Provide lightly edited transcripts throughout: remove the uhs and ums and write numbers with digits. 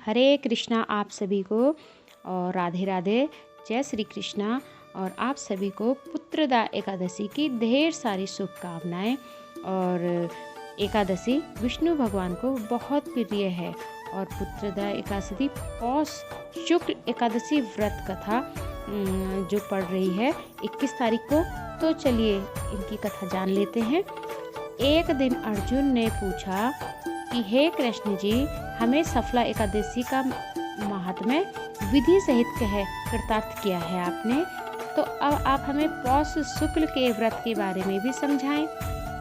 हरे कृष्णा आप सभी को और राधे राधे। जय श्री कृष्णा। और आप सभी को पुत्रदा एकादशी की ढेर सारी शुभकामनाएं। और एकादशी विष्णु भगवान को बहुत प्रिय है। और पुत्रदा एकादशी पौष शुक्ल एकादशी व्रत कथा जो पढ़ रही है 21 तारीख को। तो चलिए इनकी कथा जान लेते हैं। एक दिन अर्जुन ने पूछा कि हे कृष्ण जी, हमें सफला एकादशी का महात्म्य विधि सहित कृतार्थ किया है आपने, तो अब आप हमें पौष शुक्ल के व्रत के बारे में भी समझाएं।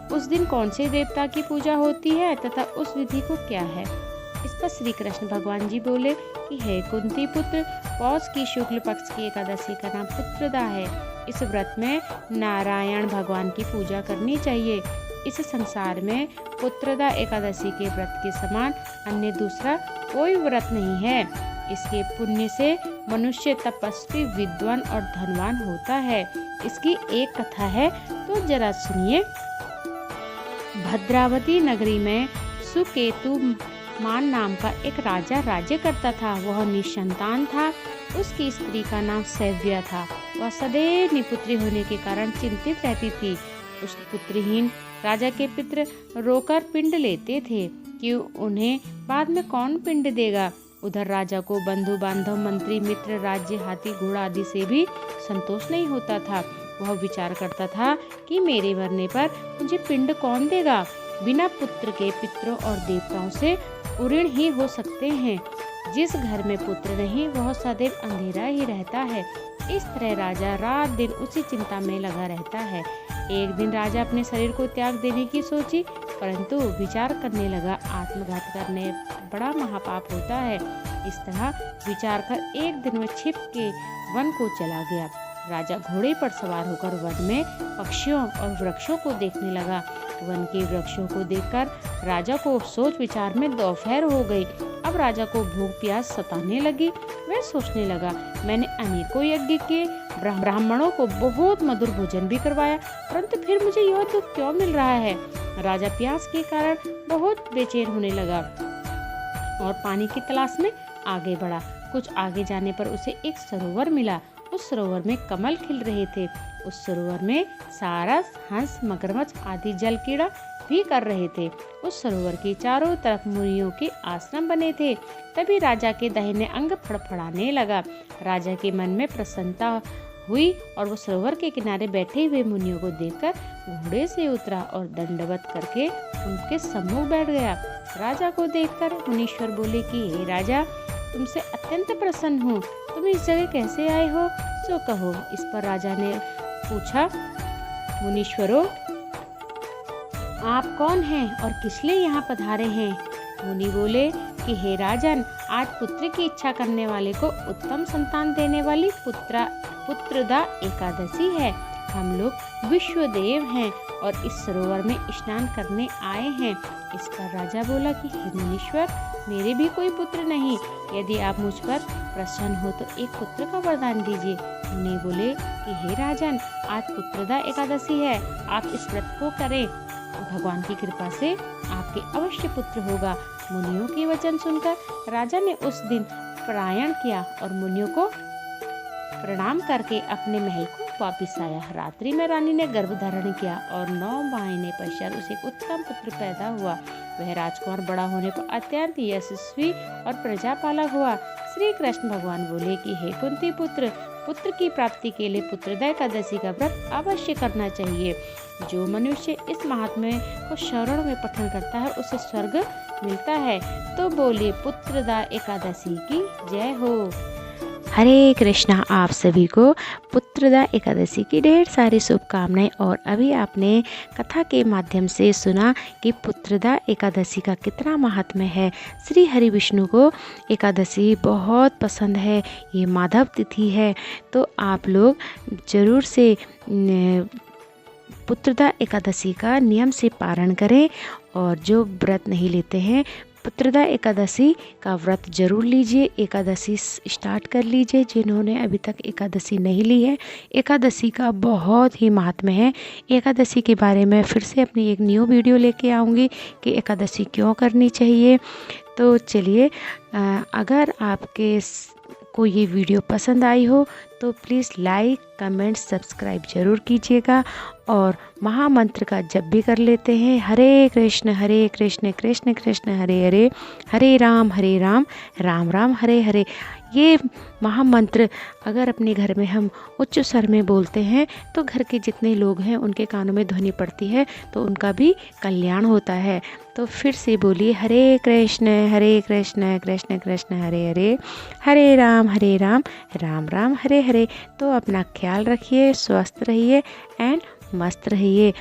उस दिन कौन से देवता की पूजा होती है तथा उस विधि को क्या है। इस पर श्री कृष्ण भगवान जी बोले कि हे कुंती पुत्र, पौष की शुक्ल पक्ष की एकादशी का नाम पुत्रदा है। इस व्रत में नारायण भगवान की पूजा करनी चाहिए। इस संसार में पुत्रदा एकादशी के व्रत के समान अन्य दूसरा कोई व्रत नहीं है। इसके पुण्य से मनुष्य तपस्वी, विद्वान और धनवान होता है। इसकी एक कथा है, तो जरा सुनिए। भद्रावती नगरी में सुकेतु मान नाम का एक राजा राज्य करता था। वह निसंतान था। उसकी स्त्री का नाम सैव्या था। वह सदैव निपुत्री होने के कारण चिंतित रहती थी। उस पुत्रहीन राजा के पितर रोकर पिंड लेते थे कि उन्हें बाद में कौन पिंड देगा। उधर राजा को बंधु बांधव, मंत्री, मित्र, राज्य, हाथी, घोड़ा आदि से भी संतोष नहीं होता था। वह विचार करता था कि मेरे मरने पर मुझे पिंड कौन देगा। बिना पुत्र के पितरों और देवताओं से उऋण ही हो सकते हैं। जिस घर में पुत्र नहीं वह सदैव अंधेरा ही रहता है। इस तरह राजा रात दिन उसी चिंता में लगा रहता है। एक दिन राजा अपने शरीर को त्याग देने की सोची, परंतु विचार करने लगा आत्मघात करने बड़ा महापाप होता है। इस तरह विचार कर एक दिन वह छिप के वन को चला गया। राजा घोड़े पर सवार होकर वन में पक्षियों और वृक्षों को देखने लगा। वन के वृक्षों को देखकर राजा को सोच विचार में दोपहर हो गई। अब राजा को भूख प्यास सताने लगी। वह सोचने लगा, मैंने अनेकों यज्ञ किए, ब्राह्मणों को बहुत मधुर भोजन भी करवाया, परंतु फिर मुझे यह दुख क्यों मिल रहा है। राजा प्यास के कारण बहुत बेचैन होने लगा और पानी की तलाश में आगे बढ़ा। कुछ आगे जाने पर उसे एक सरोवर मिला। उस सरोवर में कमल खिल रहे थे। उस सरोवर में सारस, हंस, मगरमच्छ आदि जल कीड़ा भी कर रहे थे। उस सरोवर के चारों तरफ मुनियों के आश्रम बने थे। तभी राजा के दाहिने अंग फड़फड़ाने लगा। राजा के मन में प्रसन्नता हुई और वो सरोवर के किनारे बैठे हुए मुनियों को देखकर घोड़े से उतरा और दंडवत करके उनके सम्मुख बैठ गया। राजा को देखकर मुनीश्वर बोले कि हे राजा, तुमसे अत्यंत प्रसन्न हूँ। तुम इस जगह कैसे आए हो, सो कहो। इस पर राजा ने पूछा, मुनीश्वरों, आप कौन हैं और किस लिए यहाँ पधारे हैं। मुनि बोले कि हे राजन, आज पुत्र की इच्छा करने वाले को उत्तम संतान देने वाली पुत्रदा एकादशी है। हम लोग विश्वदेव हैं और इस सरोवर में स्नान करने आए हैं। इस पर राजा बोला कि हे मुनीश्वर, मेरे भी कोई पुत्र नहीं। यदि आप मुझ पर प्रसन्न हो तो एक पुत्र का वरदान दीजिए। मुनि बोले कि हे राजन, आज पुत्रदा एकादशी है, आप इस व्रत को करें। भगवान की कृपा से आपके अवश्य पुत्र होगा। मुनियों के वचन सुनकर राजा ने उस दिन प्रयाण किया और मुनियों को प्रणाम करके अपने महल को वापिस आया। रात्रि में रानी ने गर्भ धारण किया और 9 महीने पश्चात उसे एक उत्तम पुत्र पैदा हुआ। वह राजकुमार बड़ा होने पर अत्यंत यशस्वी और प्रजापालक हुआ। श्री कृष्ण भगवान बोले कि हे कुंती पुत्र, पुत्र की प्राप्ति के लिए पुत्रदा एकादशी का व्रत अवश्य करना चाहिए। जो मनुष्य इस महात्म्य को श्रवण में पठन करता है उसे स्वर्ग मिलता है। तो बोलिए पुत्रदा एकादशी की जय हो। हरे कृष्णा आप सभी को पुत्रदा एकादशी की ढेर सारी शुभकामनाएं। और अभी आपने कथा के माध्यम से सुना कि पुत्रदा एकादशी का कितना महात्म्य है। श्री हरि विष्णु को एकादशी बहुत पसंद है। ये माधव तिथि है, तो आप लोग जरूर से पुत्रदा एकादशी का नियम से पारण करें। और जो व्रत नहीं लेते हैं पुत्रदा एकादशी का व्रत जरूर लीजिए। एकादशी स्टार्ट कर लीजिए जिन्होंने अभी तक एकादशी नहीं ली है। एकादशी का बहुत ही महात्म्य है। एकादशी के बारे में फिर से अपनी एक न्यू वीडियो लेके आऊँगी कि एकादशी क्यों करनी चाहिए। तो चलिए, अगर आपके को ये वीडियो पसंद आई हो तो प्लीज़ लाइक, कमेंट, सब्सक्राइब ज़रूर कीजिएगा। और महामंत्र का जप भी कर लेते हैं, हरे कृष्ण कृष्ण कृष्ण हरे हरे, हरे राम राम राम हरे हरे। ये महामंत्र अगर अपने घर में हम उच्च स्वर में बोलते हैं तो घर के जितने लोग हैं उनके कानों में ध्वनि पड़ती है तो उनका भी कल्याण होता है। तो फिर से बोलिए, हरे कृष्ण कृष्ण कृष्ण हरे हरे, हरे राम राम राम हरे हरे। तो अपना ख्याल रखिए, स्वस्थ रहिए एंड मस्त रहिए।